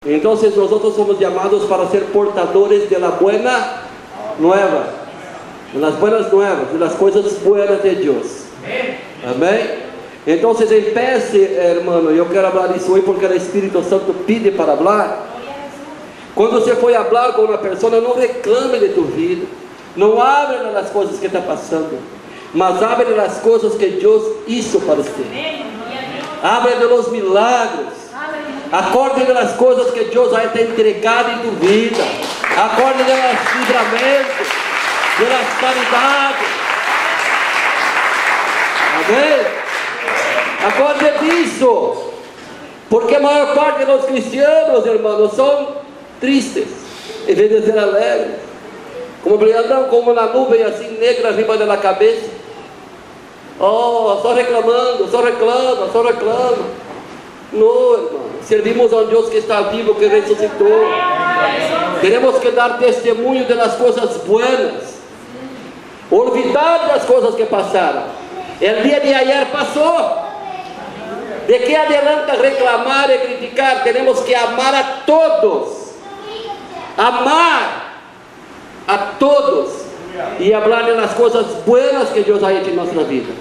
Entonces nosotros somos llamados para ser portadores de la buena nueva, de las buenas nuevas, de las cosas buenas de Dios. Amém? Entonces empece, hermano, eu quero falar isso hoje porque o Espírito Santo pide para falar. Quando você for falar com uma pessoa, não reclame de tua vida, não hable das coisas que está passando, mas hable das coisas que Deus hizo para você. Hable de los milagros. Acorde das coisas que Deus vai te entregado em tua vida. Acorde dos livramentos, das caridades. Amém? Acorde disso. Porque a maior parte dos cristianos, irmãos, são tristes em vez de ser alegres. Como andam como na nuvem assim negra acima da cabeça. Oh, só reclamando, só reclama, só reclama. Não, irmão. Servimos a um Deus que está vivo, que ressuscitou. Temos que dar testemunho das coisas buenas. Olvidar das coisas que passaram. O dia de ayer passou. De que adianta reclamar e criticar? Temos que amar a todos. Amar a todos. E falar das coisas buenas que Deus ha hecho em nossa vida.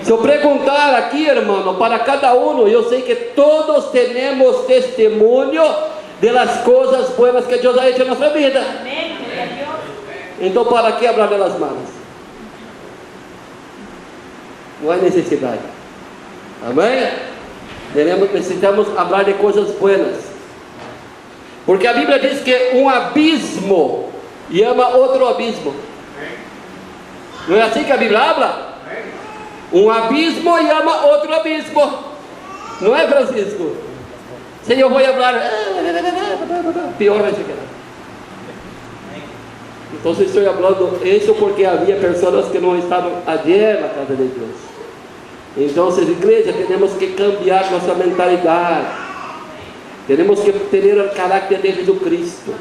Se eu perguntar aqui, irmão, para cada um, eu sei que todos temos testemunho das coisas buenas que Deus ha hecho em nossa vida. Então, para que falar das malas? Não há necessidade. Amém? Necessitamos falar de coisas buenas. Porque a Bíblia diz que um abismo ama outro abismo. Não é assim que a Bíblia habla? Um abismo ama outro abismo. Não é, Francisco? Se eu vou falar, pior vai chegar. Então estou falando isso porque havia pessoas que não estavam ayer na casa de Deus. Então, igreja, temos que cambiar nossa mentalidade. Temos que ter o caráter de Jesucristo.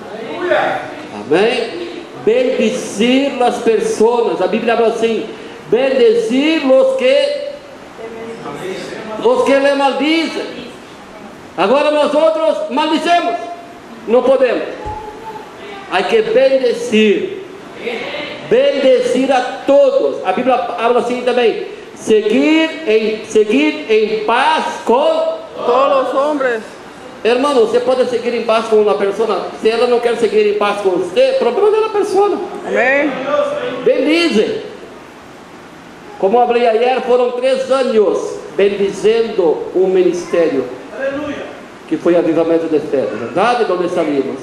Amém? Bendecir as pessoas. A Bíblia fala assim: bendecir os que lhe maldizem. Agora nós outros maldicemos. Não podemos. Há que bendecir. Bendecir a todos. A Bíblia fala assim também: seguir em paz com todos os homens. Irmão, você pode seguir em paz com uma pessoa. Se ela não quer seguir em paz com você, problema da pessoa. Amém. Bendize. Como eu falei ayer, foram 3 anos bendizendo um ministério. Aleluia. Que foi avivamento de fé, verdade? Onde saímos.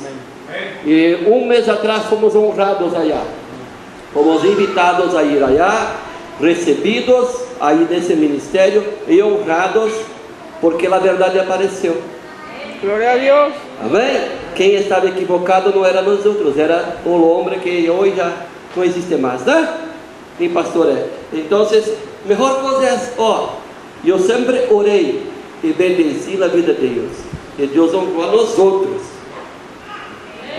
E um mês atrás fomos honrados allá. Fomos invitados a ir allá, recebidos aí nesse ministério e honrados porque a verdade apareceu. Glória a Deus. Amém? Quem estava equivocado não era nós outros, era o homem que hoje já não existe mais, né? E pastor é. Então, melhor coisa é, eu sempre orei e bendeci a vida de Deus. E Deus honrou a nós outros.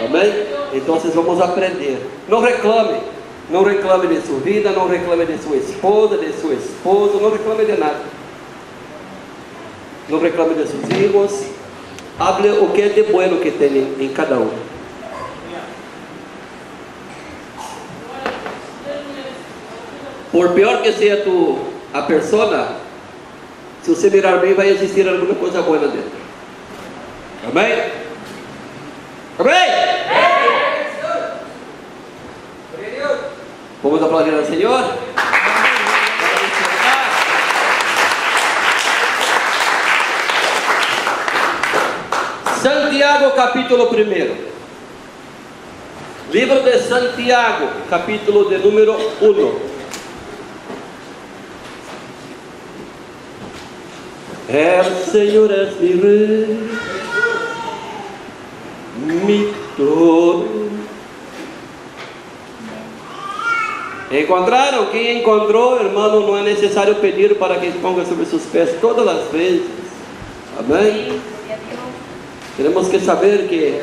Amém? Então, vamos aprender. Não reclame. Não reclame de sua vida, não reclame de sua esposa, de seu esposo, não reclame de nada. Não reclame de seus filhos. Hable o que é de bueno que tem em cada um. Por pior que seja a pessoa, se você mirar bem, vai existir alguma coisa boa dentro. Amém? Amém? Vamos aplaudir ao Senhor? Santiago, capítulo 1. Livro de Santiago, capítulo de número 1. El Senhor é mi rei, mi todo. Encontraram? Quem encontrou, irmão, não é necessário pedir para que ponga sobre seus pés todas as vezes. Amém? Temos que saber que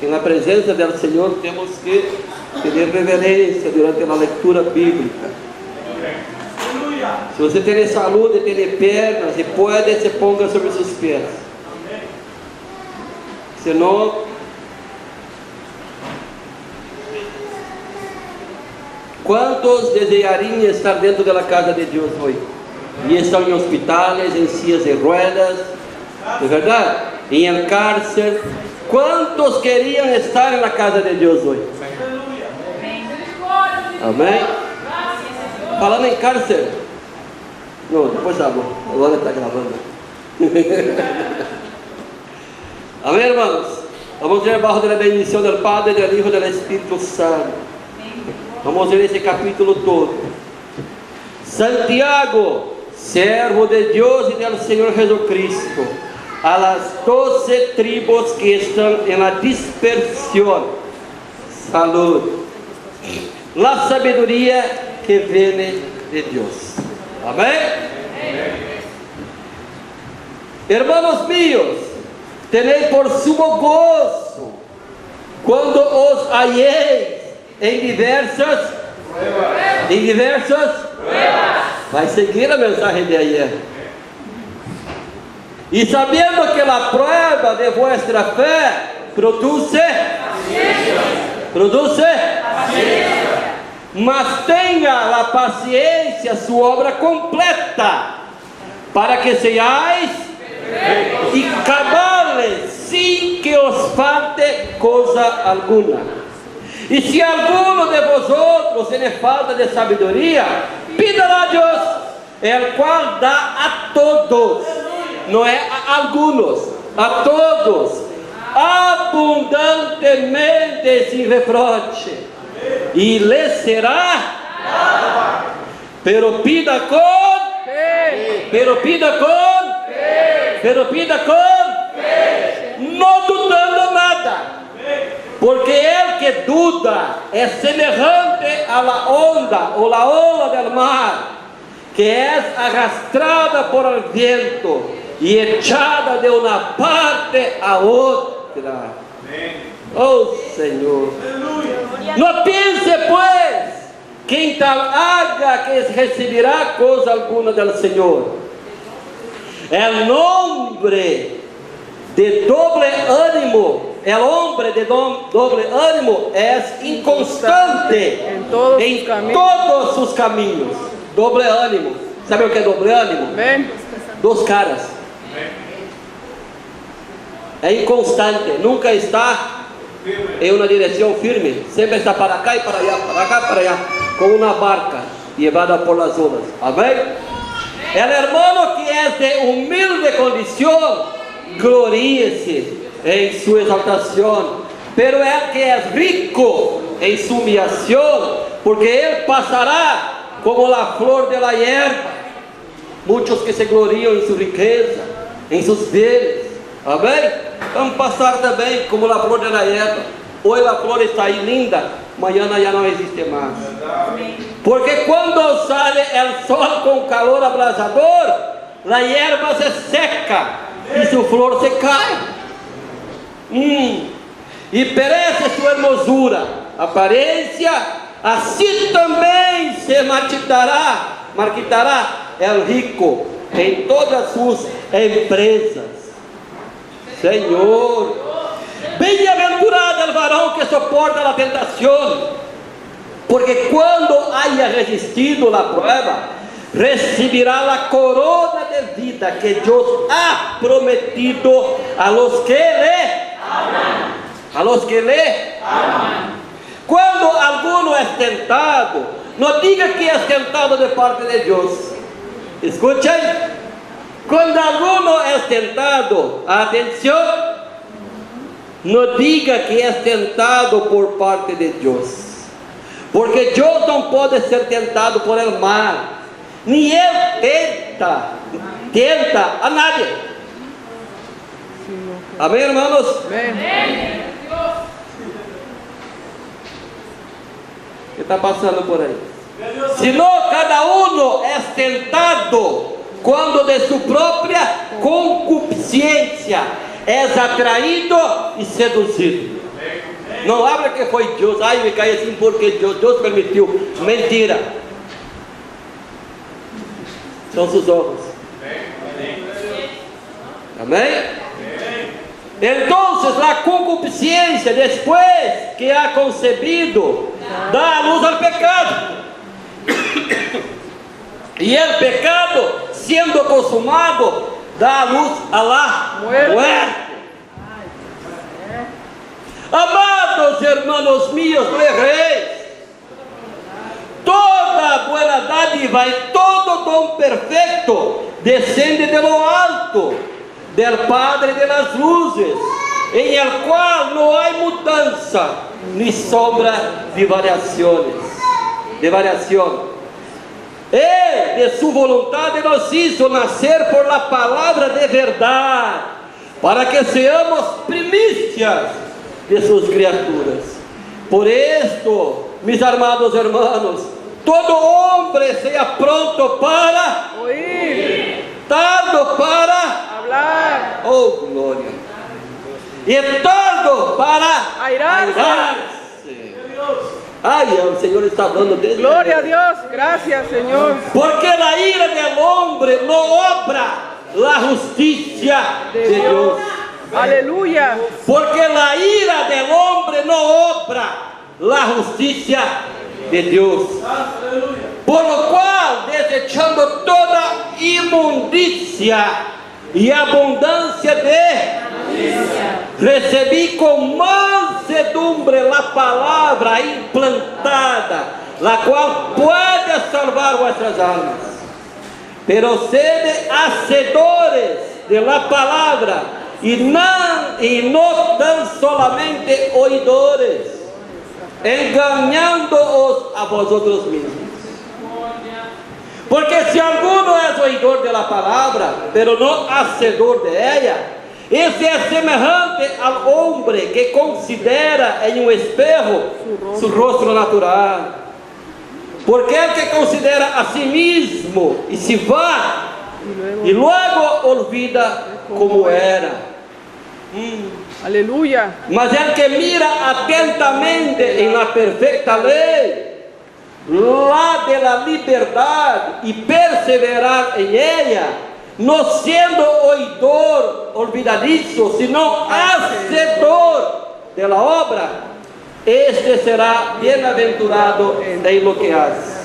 na presença do Senhor temos que ter reverência durante a leitura bíblica. Se você tem saúde, tem pernas e pode, se ponga sobre seus pés. Senão, quantos desejariam estar dentro da casa de Deus hoje? E estão em hospitais, em sillas de ruedas, não é verdade? Em cárcere. Quantos queriam estar na casa de Deus hoje? Amém? Falando em cárcere. Não, depois tá bom. Agora está gravando. Amém, hermanos? Vamos ver abaixo da bendição do Padre, do Hijo e do Espírito Santo. Vamos ver esse capítulo todo. Santiago, servo de Deus e do Senhor Jesucristo, a las 12 tribos que estão em la dispersión, salud. La sabedoria que viene de Deus. Amém? Hermanos míos, tenei por sumo gozo quando os halleis em diversas vai seguir a mensagem de ayer. E sabendo que a prova de vuestra fé produz mas tenha a paciência sua obra completa, para que sejais e cabales, sem que os falte coisa alguma. E se alguno de vosotros tiene falta de sabedoria, pídala a Deus, el qual dá a todos, não é a algunos, a todos, abundantemente sem reproche, e lhe será, pero pida com, não dudando nada. Porque el que duda é semelhante a la onda ou la ola del mar, que é arrastrada por el viento e echada de uma parte a outra. Oh Senhor, não pense pues quem tal haga que receberá coisa alguma del Senhor. El hombre de doble ânimo, el hombre de doble ânimo é inconstante em todos os caminhos. Doble ânimo, sabe o que é doble ânimo? Dois caras. É inconstante, nunca está em uma direção firme, sempre está para cá e para allá, para cá e para allá, como uma barca levada por las olas. Amém? El hermano que é de humilde condição, gloríe-se em sua exaltação, pero el que é rico em sua humillação, porque ele passará como a flor de la hierba. Muitos que se gloriam em sua riqueza, em seus bens. Amém? Vamos passar também como a flor de la hierba. Hoje a flor está aí linda, amanhã já não existe mais. Porque quando sale o sol com calor abrasador, a hierba se seca e sua flor se cai. E perece sua hermosura, aparência, assim também se marchitará el rico em todas suas empresas. Senhor, bem-aventurado el varão que soporta a tentação, porque quando haya resistido a prova, receberá a corona de vida que Deus ha prometido a los que le aman. Quando alguno é tentado, não diga que é tentado de parte de Deus. Escuchen. Quando alguno é tentado, atenção, não diga que é tentado por parte de Deus, porque Deus não pode ser tentado por el mal, nem ele tenta a nadie. Amém, hermanos? Amém. O que está passando por aí? Senão cada um é tentado quando de sua própria concupiscência é atraído e seduzido. Não habla que foi Deus. Ai, me caí assim porque Deus permitiu. Mentira. São seus olhos. Amém? Entonces la concupiscencia, después que ha concebido, da a luz al pecado. Y el pecado, siendo consumado, da a luz a la muerte. Amados hermanos míos, no erréis. Toda buena dádiva y todo don perfecto descende de lo alto, del Padre de las luces, en el cual no hay mudanza ni sombra de variación. Él, de su voluntad, nos hizo nacer por la palabra de verdad, para que seamos primicias de sus criaturas. Por esto, mis amados hermanos, todo hombre sea pronto para Oír. tardo para Hablar. oh gloria, y tardo para Airarse. Ay, el Señor está hablando de Gloria a Dios. Gracias, Señor. porque la ira del hombre no obra la justicia de Dios. Aleluya. Porque la ira del hombre no obra la justicia de Dios. Por lo cual, desechando toda inmundicia y abundancia recebí con mansedumbre la palabra implantada, la cual puede salvar vuestras almas. Pero sede hacedores de la palabra y no tan solamente oidores, engañándoos a vosotros mismos. Porque si alguno es oidor de la palabra, pero no hacedor de ella, ese es semejante al hombre que considera en un espejo su rostro natural. Porque el que considera a sí mismo y se va, y luego olvida como era. Aleluya. Mas el que mira atentamente en la perfecta ley, la de la libertad, y perseverar en ella, no siendo oidor olvidadizo, sino hacedor de la obra, este será bienaventurado en lo que hace.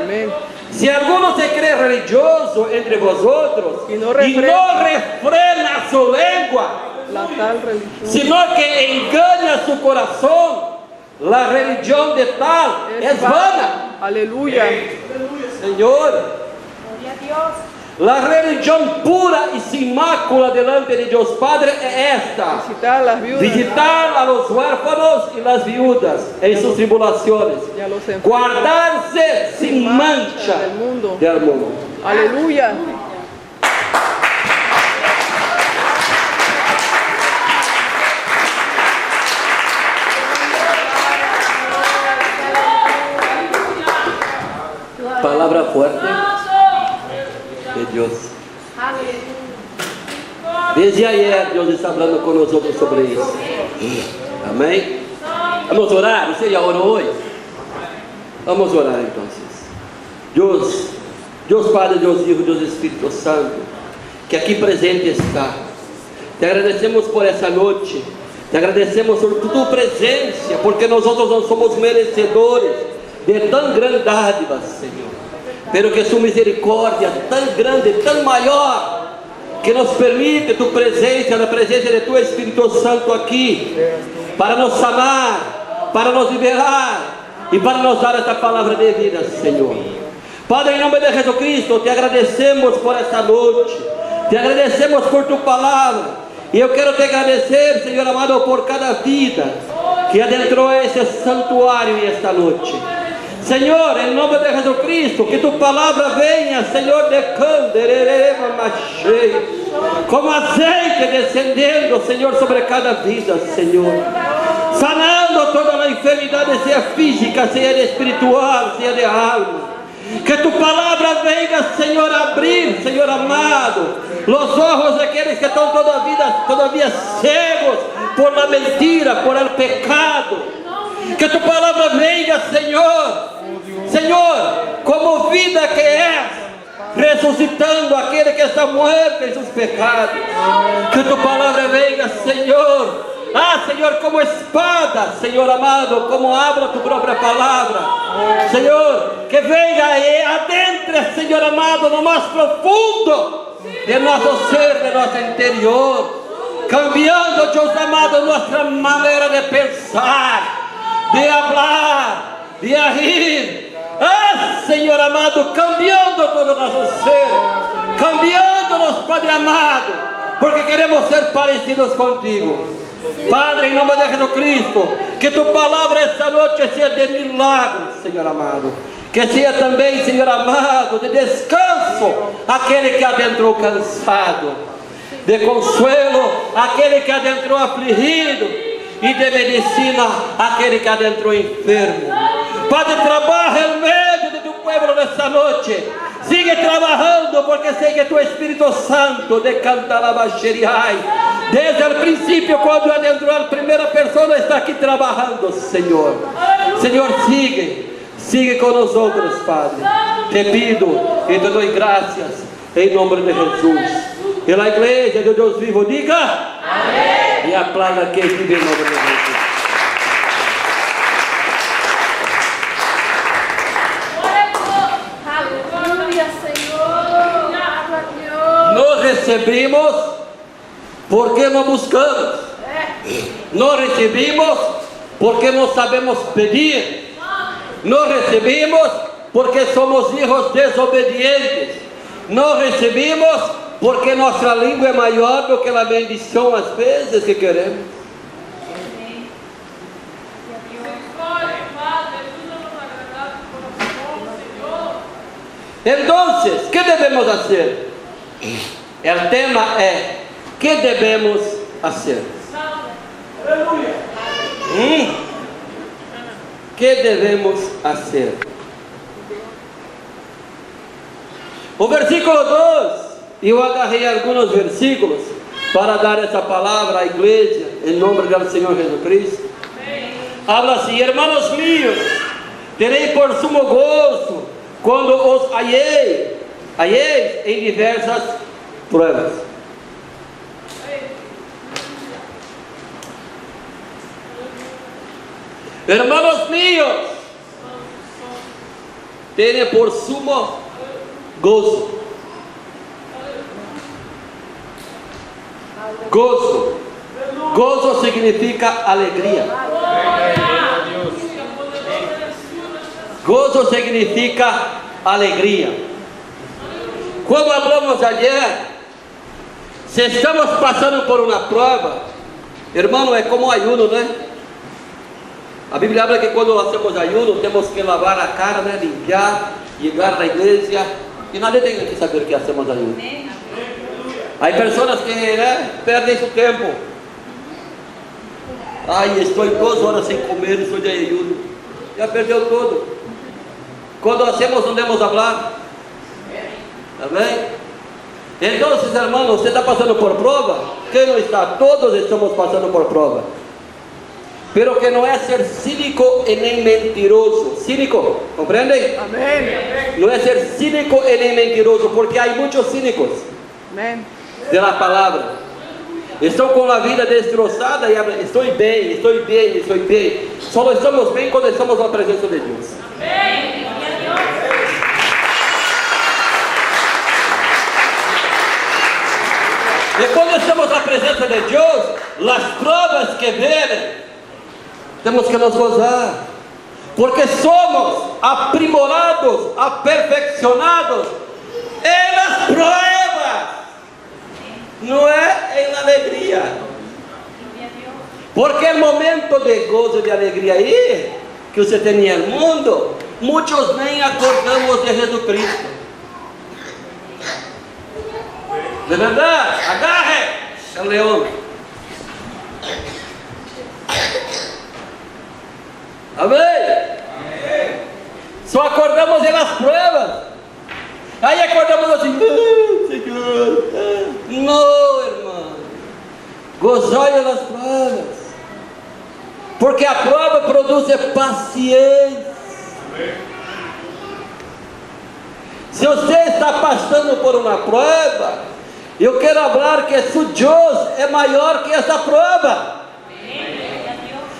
Amén. Si alguno se cree religioso entre vosotros Y no y no refrena su lengua, La tal religión sino que engaña su corazón, la religión de tal es vana. Aleluya. Señor, la religión pura y sin mácula delante de Dios Padre es esta: Visitar a las viudas visitar a los huérfanos y las viudas en sus tribulaciones, y a los enfermos guardarse sin mancha del mundo. del mundo. Aleluya. Palabra fuerte de Dios. Desde ayer Dios está hablando con nosotros sobre eso. Amén. Vamos a orar. ¿Usted ya oró hoy? Vamos a orar entonces. Dios Padre, Dios Hijo, Dios Espíritu Santo, que aquí presente está. Te agradecemos por essa noche. Te agradecemos por tu presencia, porque nosotros no somos merecedores de tan grandes dádivas, Senhor. Pero que su misericórdia tão grande, tão maior, que nos permite tu presença, a presença de tu Espírito Santo aqui, para nos sanar, para nos liberar e para nos dar esta palavra de vida, Senhor. Padre, em nome de Jesus Cristo, te agradecemos por esta noite, te agradecemos por tu palavra, e eu quero te agradecer, Senhor amado, por cada vida que adentrou esse santuário esta noite. Senhor, em nome de Jesus Cristo, que tu palavra venha, Senhor, de como azeite descendendo, Senhor, sobre cada vida, Senhor, sanando toda a enfermidade, seja física, seja espiritual, seja de alma. Que tu palavra venha, Senhor, abrir, Senhor amado, os olhos daqueles que estão todavia cegos por la mentira, por el pecado. Que tu palavra venha, Senhor, como vida que é, resucitando aquele que está muerto em seus pecados. Que tu palavra venga, Senhor. Senhor, como espada, Senhor amado, como habla tu própria palavra. Senhor, que venga e adentre, Senhor amado, no mais profundo de nosso ser, de nosso interior, cambiando, Deus amado, nossa maneira de pensar, de falar, de agir. Senhor amado, cambiando todo o nosso ser, cambiando-nos, Padre amado, porque queremos ser parecidos contigo. Padre, em nome de Jesus Cristo, que tu palavra esta noite seja de milagres, Senhor amado. Que seja também, Senhor amado, de descanso aquele que adentrou cansado, de consuelo aquele que adentrou afligido, e de medicina aquele que adentrou enfermo. Padre, trabalha em meio de tu povo nesta noite. Sigue trabalhando, porque sei que tu Espírito Santo decanta la bacheriai. Desde o princípio, quando adentrou a primeira pessoa, está aqui trabalhando, Senhor. Senhor, sigue com nós outros, Padre. Te pido e te dou graças em nome de Jesus. E na igreja de Deus vivo, diga amém. E aplauda quem vive em nome de Jesus. Aleluia, Senhor. Nós recebemos porque não buscamos. Nós recebemos porque não sabemos pedir. Nós recebemos porque somos filhos desobedientes. Nós recebemos porque nossa língua é maior do que a bendição às vezes que queremos. Então, que devemos fazer? O tema é: que devemos fazer? Que devemos fazer? O versículo 2, eu agarrei alguns versículos para dar essa palavra à igreja, em nome do Senhor Jesus Cristo. Habla assim: irmãos meus, terei por sumo gozo quando os halleis em diversas provas. Irmãos meus, terei por sumo gozo. Gozo significa alegria. Gozo significa alegria. Como falamos ayer, se estamos passando por uma prova, irmão, é como ayuno, né? A Bíblia habla que quando hacemos ayuno, temos que lavar a cara, né? Limpiar, chegar na igreja, e nadie tem que saber que hacemos ayuno. Há pessoas que perdem seu tempo. Estou 2 horas sem comer, estou de ayuno. Já perdeu tudo. Quando hacemos, não devemos falar. Amém? Então, irmãos, você está passando por prova? Quem não está? Todos estamos passando por prova. Pero que não é ser cínico e nem mentiroso. Cínico, compreendem? Amém. Não é ser cínico e nem mentiroso, porque há muitos cínicos. Amém. Da palavra. Estão com a vida destroçada e estou bem. Só estamos bem quando estamos na presença de Deus. Amém. E quando estamos na presença de Deus, as provas que vêm, temos que nos gozar, porque somos aprimorados, aperfeiçoados nas provas, não é em alegria. Porque o momento de gozo e de alegria aí, que você tem no mundo, muitos nem acordamos de Jesus Cristo. De verdade, agarre o leão. Amém? Só acordamos nas provas. Aí acordamos assim, Senhor. Não, irmão. Gozai nas provas. Porque a prova produz paciência. Se você está passando por uma prova, eu quero falar que seu Deus é maior que essa prova.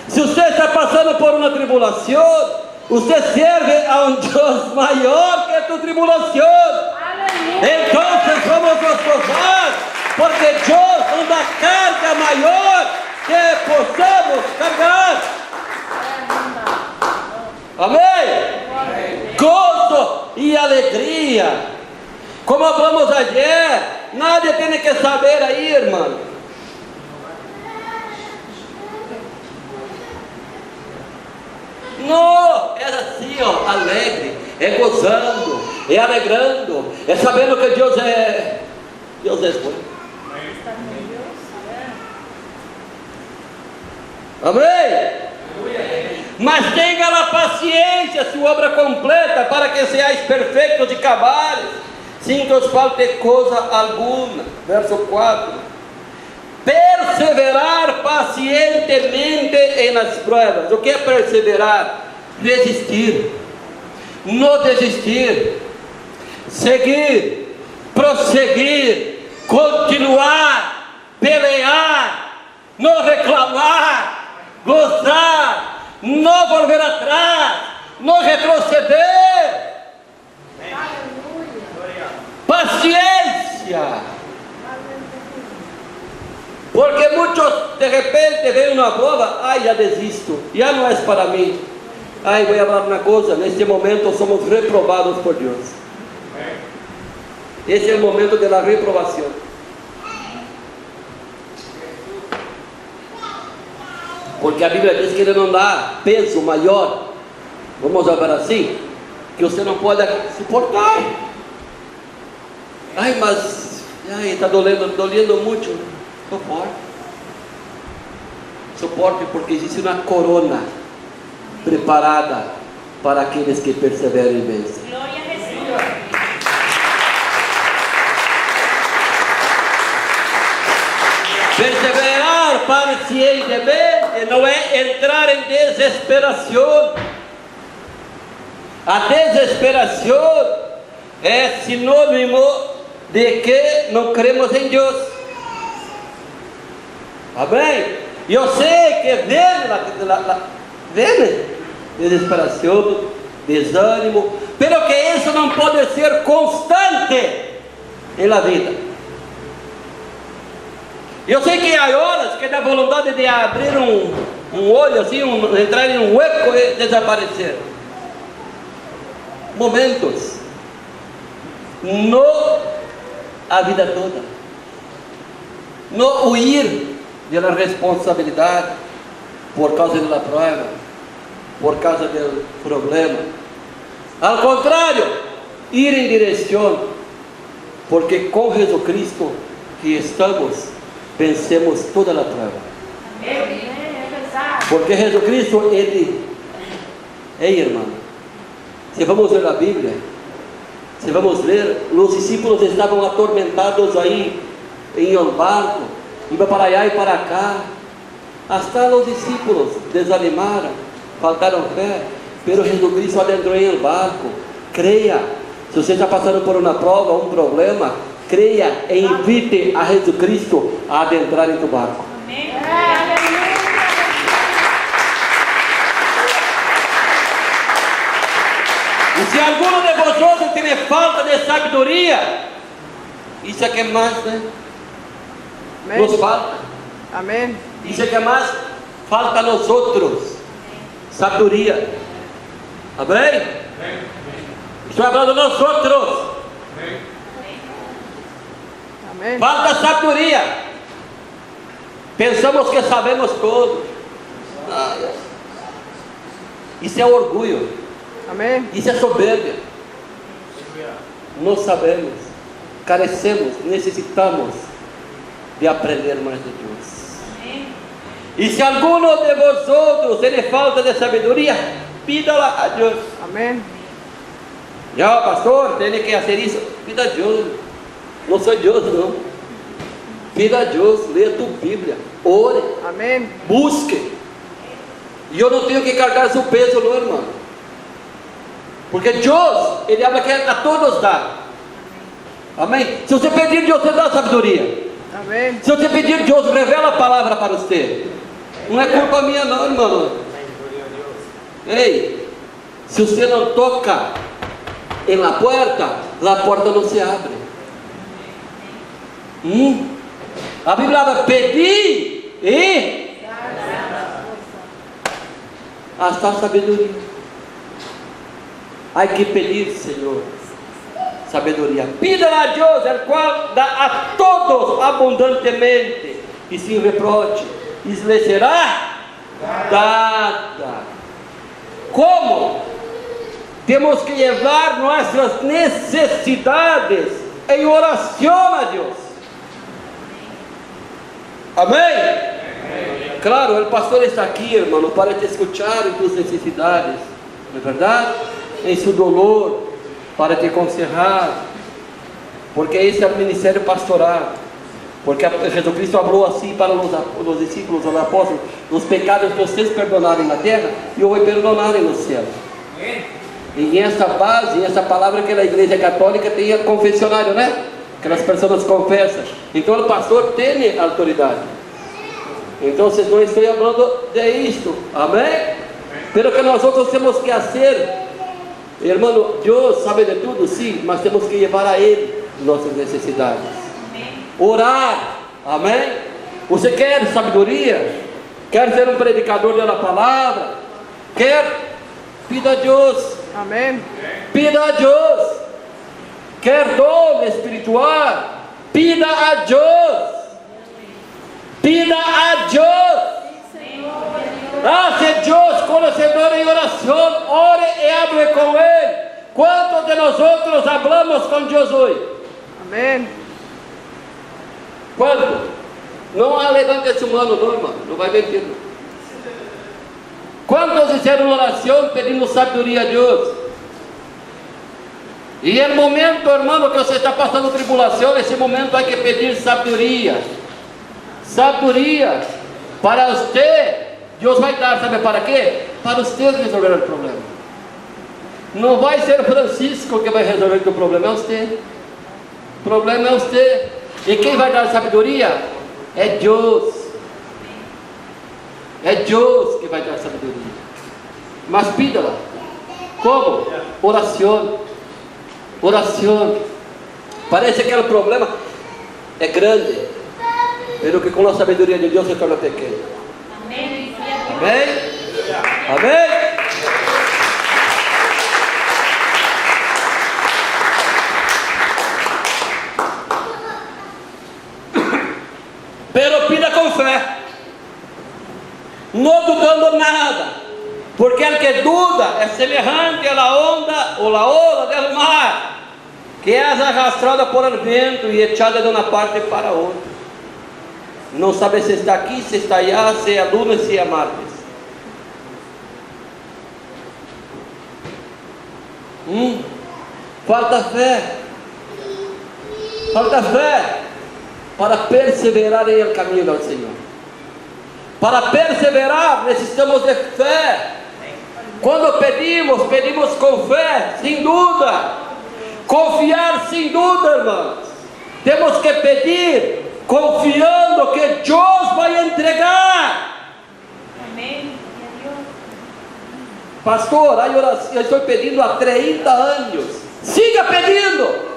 Se você está passando por uma tribulação, você serve a um Deus maior que a tua tribulação. Então vamos nos gozar, porque Deus nos dá carga maior que possamos carregar. Amém? Gozo e alegria. Como falamos ayer, nadie tem que saber aí, irmão. Não, é assim, ó, alegre, é gozando, é alegrando, é sabendo que Deus é bom. Amém? Mas tenha a paciência, sua obra completa, para que sejais perfeitos e cabais, sem que os falte coisa alguma. Verso 4. Perseverar pacientemente nas provas. O que é perseverar? Resistir, não desistir, seguir, prosseguir, continuar, pelear, não reclamar, gozar, não volver atrás, não retroceder. Paciência. Porque muitos de repente veem uma prova, ai, já desisto, já não é para mim. Ai, vou falar uma coisa, neste momento somos reprovados por Deus. Esse é o momento da reprovação. Porque a Bíblia diz que Ele não dá peso maior, vamos falar assim, que você não pode suportar. Ai, mas está dolendo muito. Suporte, porque existe uma corona preparada para aqueles que perseveram e vencem. Glória a Jesus. Perseverar pacientemente não é entrar em desesperação. A desesperação é sinônimo de que não cremos em Deus. Amém? E eu sei que vem desesperação, desânimo, pero que isso não pode ser constante na vida. Eu sei que há horas que dá vontade de abrir um olho assim, entrar em um hueco e desaparecer. Momentos, não a vida toda, não huir da responsabilidade por causa da prova, por causa do problema. Ao contrário, ir em direção, porque com Jesus Cristo que estamos, vencemos toda a prova. Porque Jesus Cristo, Ele é irmão. Se vamos ler a Bíblia, se vamos ler, os discípulos estavam atormentados aí em um barco, iba para allá e para cá. Hasta os discípulos desanimaram, faltaram fé, pero Jesus Cristo adentrou em um barco. Creia, se você está passando por uma prova, um problema, creia e invite a Jesus Cristo a adentrar em tu barco. Amém. E se algum de vocês tem falta de sabedoria, isso é que mais, né? Amém. Nos falta. Amém. Isso é que mais falta a nós outros. Sabedoria. Amém? Estou falando de nós outros. Amém. Falta sabedoria. Pensamos que sabemos tudo. Isso é orgulho. Amém. Isso é soberba. Não sabemos, carecemos, necessitamos de aprender mais de Deus. Amém. E se algum de vosotros tem falta de sabedoria, pídala a Deus. Amém. Já, pastor, tem que fazer isso. Pida a Deus. Não sou Deus, não. Pida a Deus, leia a tua Bíblia, ore, Amém. busque. E eu não tenho que carregar seu peso, não, irmão. Porque Deus, Ele habla que a todos dá. Amém? Se você pedir, Deus te dá sabedoria. Amém. Se você pedir, Deus revela a palavra para você. Não é culpa minha não, irmão. Ei, se você não toca em la puerta não se abre. A Bíblia habla, pedir e hasta sabedoria. Hay que pedir, Senhor, sabedoria. Pida a Deus, el cual dá a todos abundantemente e sem reproche, e lhe será dada. Como? Temos que levar nossas necessidades em oração a Deus. Amém? Claro, o pastor está aqui, irmão, para te escuchar em tuas necessidades, não é verdade? Em seu dolor, para te aconselhar, porque esse é o ministério pastoral. Porque Jesus Cristo falou assim para os discípulos, os apóstolos: os pecados que vocês perdonarem na terra, eu vou perdonar no céu. E essa base, essa palavra que a igreja católica tem confessionário, né? Que as pessoas confessam. Então o pastor tem autoridade. Então vocês não estão falando de isto, amém? Pero que nós outros temos que fazer, irmão, Deus sabe de tudo, sim, mas temos que levar a Ele nossas necessidades. Orar, amém? Você quer sabedoria? Quer ser um predicador da palavra? Quer? Pida a Deus. Amém. Pida a Deus. Quer dom espiritual? Pida a Deus. Pida a Deus. Se Deus, conhecedor em oração, ore e hable com Ele. Quantos de nós outros hablamos com Deus hoje? Amém. Quanto? Não há levante humano, não, irmão. Não vai mentir. Quantos fizeram oração pedindo sabedoria a Deus? E no momento, irmão, que você está passando tribulação, nesse momento há que pedir sabedoria. Sabedoria para você. Deus vai dar, sabe para quê? Para você resolver o problema. Não vai ser Francisco que vai resolver o problema, é você. O problema é você. E quem vai dar sabedoria? É Deus. É Deus que vai dar sabedoria. Mas pida-la. Como? Oração. Oração. Parece que o problema é grande, mas que com a sabedoria de Deus se torna pequeno. Amém. Amém? Amém? Pero pida com fé, não dudando nada. Porque el que duda é semelhante a la onda ou la ola del mar, que é arrastrada por el vento e echada de uma parte para outra. Não sabe se está aqui, se está allá, se é luna, se é Marte. Falta fé. Falta fé para perseverar em el caminho do Senhor. Para perseverar, necessitamos de fé. Quando pedimos, pedimos com fé, sem dúvida. Confiar sem dúvida, irmãos. Temos que pedir confiando que Deus vai entregar. Amém. Pastor, eu estou pedindo há 30 anos. Siga pedindo.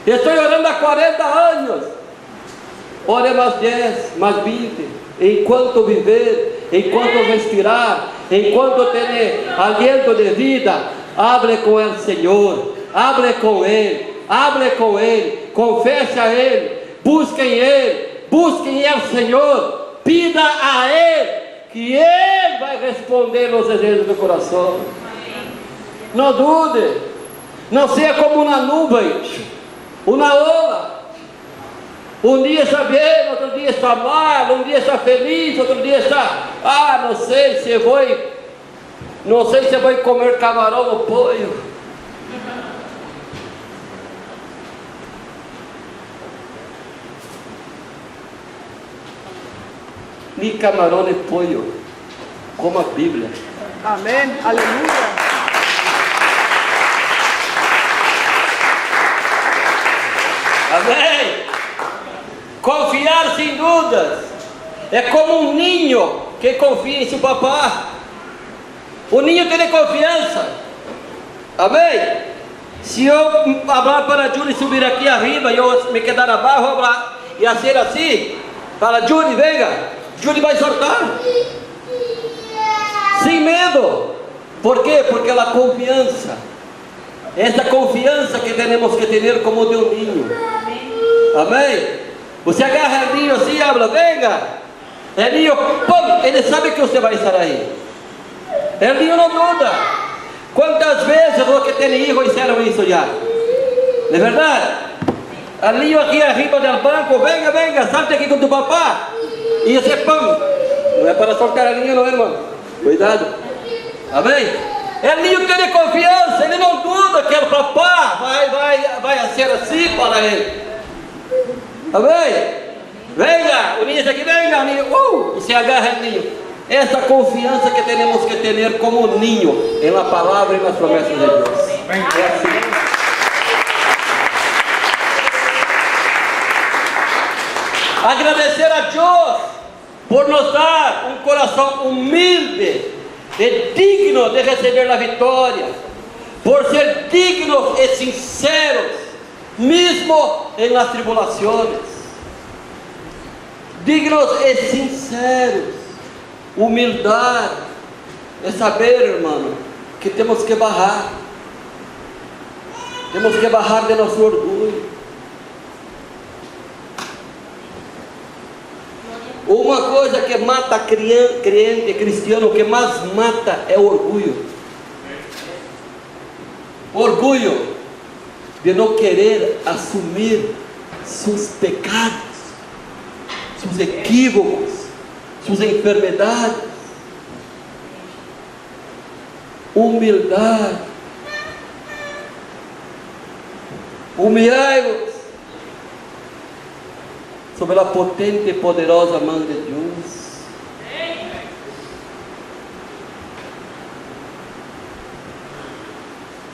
Eu estou orando há 40 anos. Ore mais 10, mais 20. Enquanto viver, enquanto respirar, enquanto ter aliento de vida, hable com o Senhor, hable com Ele, confesse a Ele, busquem o Senhor, pida a Ele, que Ele vai responder nos desejos do coração. Não dude, não seja como uma nuvem, uma ola. Um dia está bem, outro dia está mal, um dia está feliz, outro dia está, não sei se vou comer camarão ou pollo. Nem camarão nem pollo, como a Bíblia. Amém. Aleluia. Amém? Confiar sem dúvidas. É como um ninho que confia em seu papá. O ninho tem confiança. Amém? Se eu falar para a Julie subir aqui arriba e eu me quedar abaixo, falar e ser assim, fala, Julie, venga. Julie vai soltar. Sem medo. Por quê? Porque a confiança. Essa confiança que temos que ter como de um ninho. Amém? Você agarra o ninho assim e habla, venga. O ninho, pum, ele sabe que você vai estar aí. O ninho não muda. Quantas vezes os que têm filhos fizeram isso já? Não é verdade? O ninho aqui arriba do banco, venga, venga, salte aqui com tu papá. E você, pum. Não é para soltar o ninho, não, irmão. Cuidado. Amém? O ninho tem confiança, ele não duda que o papá vai ser assim para ele. Amém? Venga, o ninho aqui, venga, o ninho, se agarra o ninho. Essa confiança que temos que ter como ninho em la palavra e nas promessas de Deus. É assim. Agradecer a Deus por nos dar um coração humilde e digno de receber a vitória, por ser dignos e sinceros, mesmo em las tribulações. Dignos e sinceros. Humildade é saber, irmão, que temos que barrar. Temos que barrar de nosso orgulho. Uma coisa que mata crente cristiano, que mais mata é o orgulho. Orgulho de não querer assumir seus pecados, seus equívocos, suas enfermidades. Humildade. Humilhai-vos sobre a potente e poderosa mão de Deus.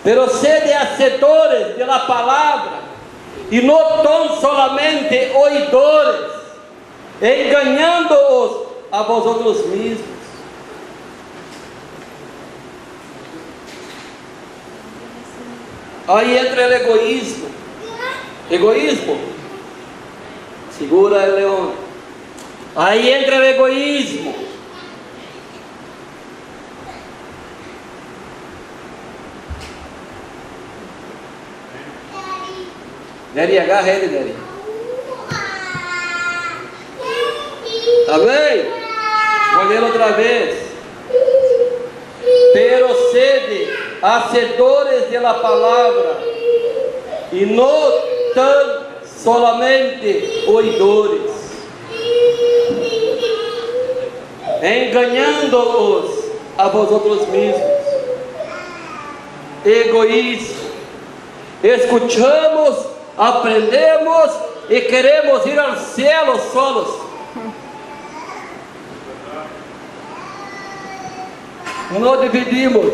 Pero sede hacedores de la palavra e não tão solamente oidores, enganando-os a vosotros mesmos. Aí entra o egoísmo. Egoísmo. Segura o leão. Aí entra o egoísmo. Daddy, agarra ele, Daddy. Amém? Vou ler outra vez. Pero sede hacedores de la palavra e não tão solamente oidores, enganando-os a vosotros mesmos. Egoísmo. Escuchamos, aprendemos e queremos ir ao céu solos. Não dividimos.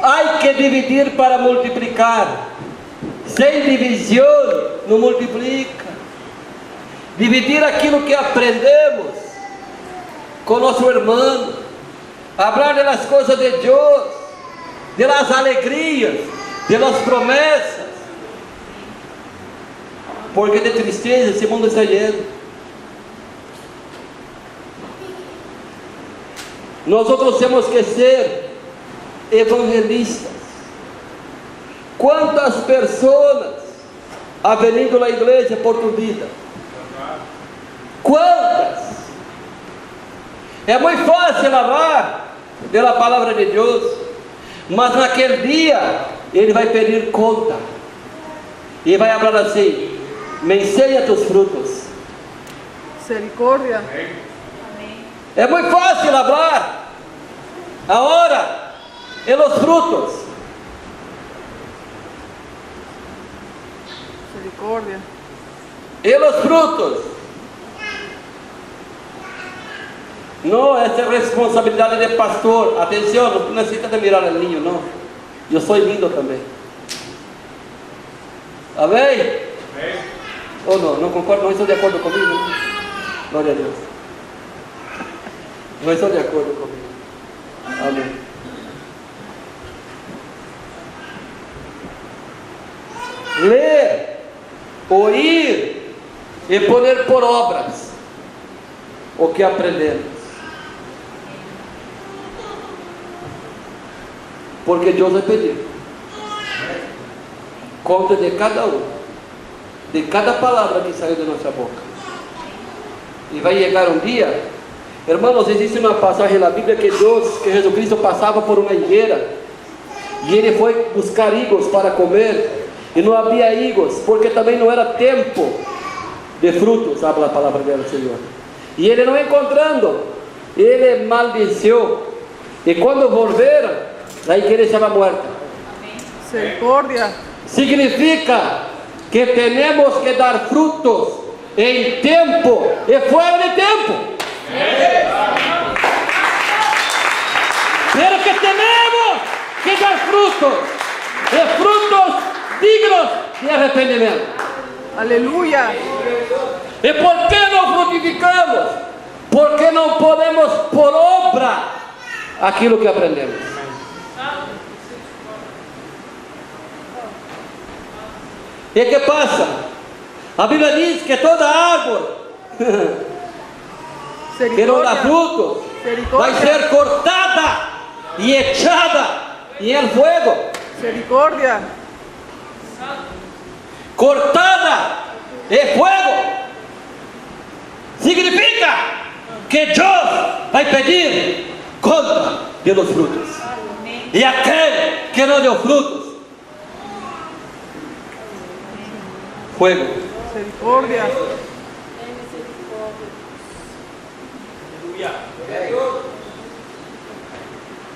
Há que dividir para multiplicar. Sem divisão não multiplica. Dividir aquilo que aprendemos com nosso irmão. Falar das coisas de Deus, das alegrias, das promessas. Porque de tristeza esse mundo está lleno. Nós outros temos que ser evangelistas. Quantas pessoas há venido à igreja por tu vida? Quantas? É muito fácil falar da palavra de Deus, mas naquele dia ele vai pedir conta e vai falar assim: me ensina tus frutos. Misericórdia. É muito fácil falar agora e os frutos. Misericórdia. E os frutos. Não, essa é responsabilidade de pastor. Atenção, não necessita de mirar o ninho, não. Eu sou lindo também. Amém? Ou não? Não concordo? Não estão de acordo comigo? Não? Glória a Deus. Não estão de acordo comigo? Amém. Ler, ouvir e poner por obras o que aprendemos. Porque Deus vai pedir conta de cada um, de cada palavra que saiu da nossa boca. E vai chegar um dia, irmãos, existe uma passagem na Bíblia que Jesus Cristo passava por uma higueira e ele foi buscar higos para comer e não havia higos, porque também não era tempo de frutos, sabe a palavra do Senhor. E ele não encontrando, ele maldeceu, e quando volveram, a higueira estava morta. Misericórdia. Significa que temos que dar frutos em tempo e fora de tempo. Pero que temos que dar frutos, e frutos dignos de arrependimento. Aleluia. E por que não frutificamos? Porque não podemos por obra aquilo que aprendemos. E que passa? A Bíblia diz que toda árvore que não dá fruto vai ser cortada e echada em el fuego. Misericórdia. Cortada e fuego. Significa que Deus vai pedir conta de los frutos. E aquele que não deu frutos, fuego. Misericórdia.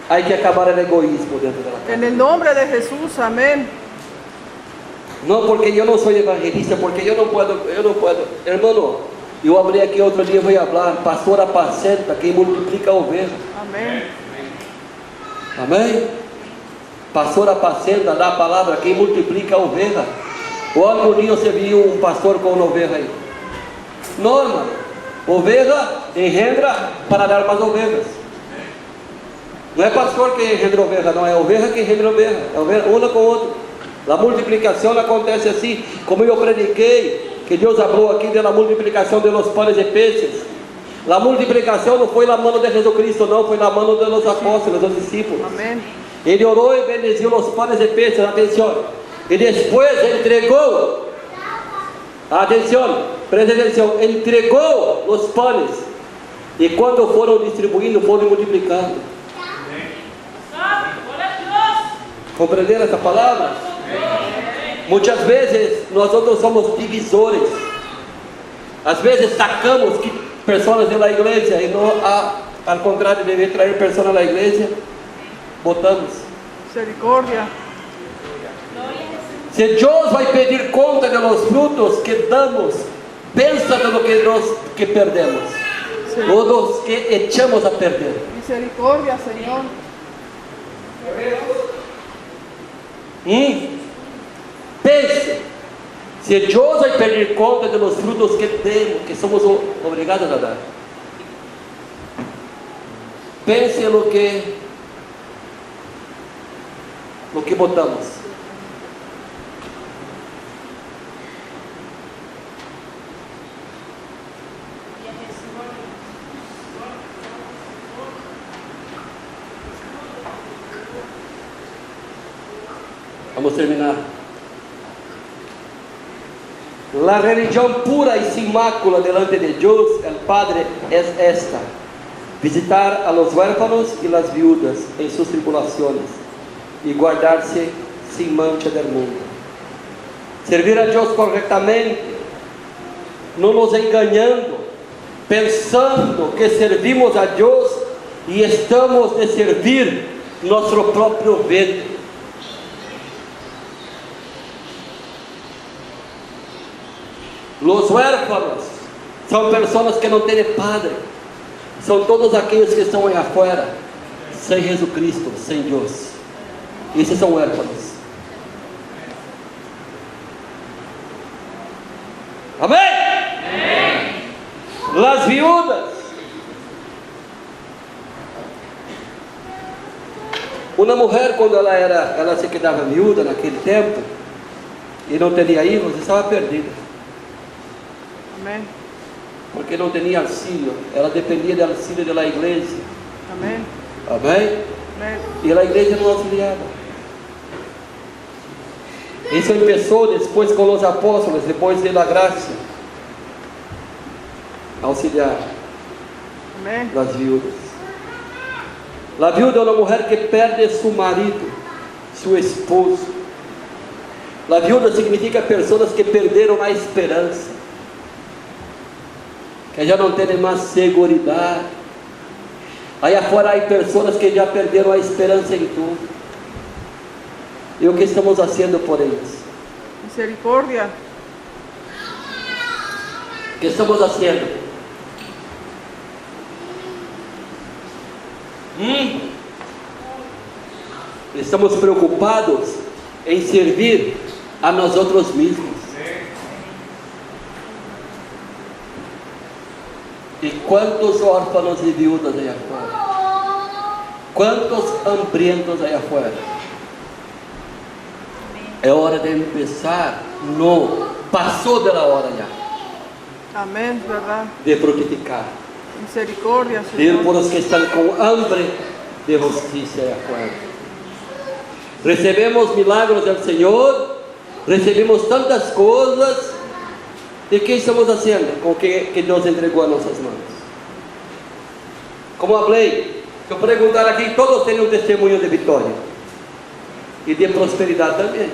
Hay que acabar el egoísmo dentro de la casa. En el nombre de Jesús, amén. No porque yo no soy evangelista, porque yo no puedo. Hermano, yo hablé aquí otro día, voy a hablar, pastor apacenta, que multiplica ovejas. Amén. Amém? Pastor apacenta, dá a palavra, quem multiplica oveja. O ano dia você viu um pastor com uma oveja aí? Norma, oveja engendra para dar mais ovelhas. Não é pastor que engendra oveja, não, é oveja que engendra oveja. É oveja uma com outra. A multiplicação acontece assim, como eu prediquei, que Deus falou aqui da multiplicação de los panes e peces. A multiplicação não foi na mão de Jesus Cristo, não, foi na mão dos apóstolos, dos discípulos. Amén. Ele orou e bendiziu os panes e peces, atenção. E depois entregou, atenção, presta atenção, entregou os panes. E quando foram distribuindo, foram multiplicando. Compreenderam essa palavra? Muitas vezes nós outros somos divisores. Às vezes sacamos que pessoas da igreja e não ao contrário de trazer pessoas da igreja, botamos. Misericórdia. Se Deus vai pedir conta de los frutos que damos, pensa no que nós que perdemos, ou dos que echamos a perder. Misericordia, Señor. Pense, se Deus vai pedir conta de los frutos que temos, que somos obrigados a dar. Pense no que botamos. Vamos terminar. La religión pura y sin mácula delante de Dios, el Padre, es esta: visitar a los huérfanos y las viudas en sus tribulaciones y guardarse sin mancha del mundo. Servir a Dios correctamente, no nos engañando, pensando que servimos a Dios y estamos de servir nuestro propio ventre. Los huérfanos são pessoas que não têm padre, são todos aqueles que estão aí afuera, sem Jesus Cristo, sem Deus. Esses são huérfanos. Las viudas. Uma mulher, quando ela se quedava viúva naquele tempo e não tinha filhos, estava perdida, Amén. porque não tinha auxílio. Ela dependia do auxílio da igreja. Amén. Amém? Amén. E a igreja não auxiliava. Isso começou depois com os apóstolos, depois da graça, auxiliar Amén. as viúvas. A viúva é uma mulher que perde seu marido, seu esposo. A viúva significa pessoas que perderam a esperança, que já não têm mais segurança. Aí afora há pessoas que já perderam a esperança em tudo. E o que estamos fazendo por eles? Misericordia. O que estamos fazendo? Estamos preocupados em servir a nós outros mesmos. E quantos órfãos e viúvas aí afuera? Quantos hambrientos aí afuera? É hora de começar. Não, passou da hora já Amén, verdad. de frutificar. Misericordia, Ir por Señor. os que estão com hambre de justiça aí afuera. Recebemos milagros do Senhor, recebemos tantas coisas. E o que estamos fazendo com o que Deus entregou a nossas mãos? Como falei, se eu perguntar aqui, todos têm um testemunho de vitória e de prosperidade também.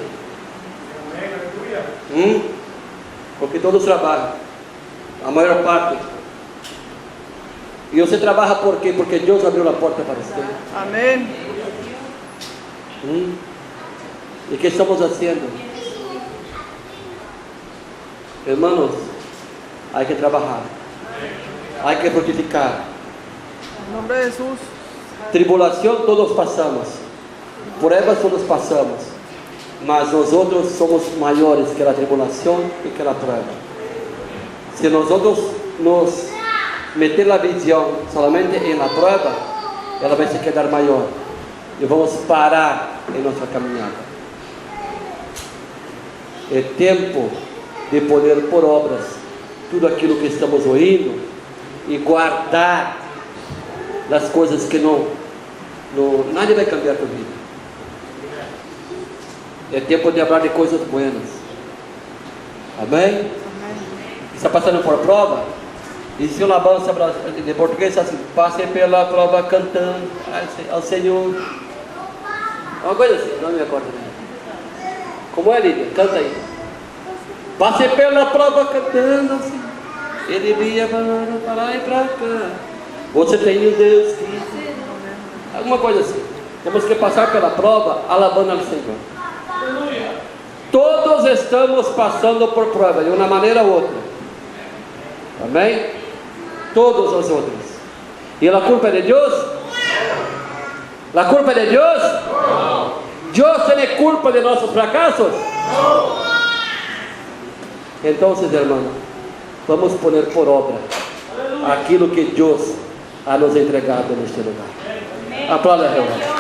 Porque todos trabalham, a maior parte. E você trabalha por quê? Porque Deus abriu a porta para você. Amén. E o que estamos fazendo? Hermanos, há que trabalhar, há que frutificar. En nombre de Jesús. Tribulação todos passamos, pruebas todos passamos, mas nós outros somos maiores que a tribulação e que a prova. Se nós outros nos meter a visão somente em la prova, ela vai se quedar maior e vamos parar em nossa caminhada. É tempo de poner por obras tudo aquilo que estamos ouvindo e guardar as coisas que nada vai cambiar a tua vida. É tempo de falar de coisas buenas. Amém? Está passando por prova? Existe uma alabança de português assim: passe pela prova cantando ao Senhor. Uma coisa assim, não me acordo. Como é, Lídia? Canta aí. Passei pela prova cantando assim. Ele via para lá e para cá. Você tem um Deus que... Alguma coisa assim. Temos que passar pela prova alabando ao Senhor. Todos estamos passando por prova, de uma maneira ou outra. Amém? Todos os outros. E a culpa é de Deus? A culpa é de Deus? Deus tem culpa de nossos fracassos? Então, irmãos, vamos poner por obra aquilo que Deus ha nos entregado neste lugar. Aplauda a Deus.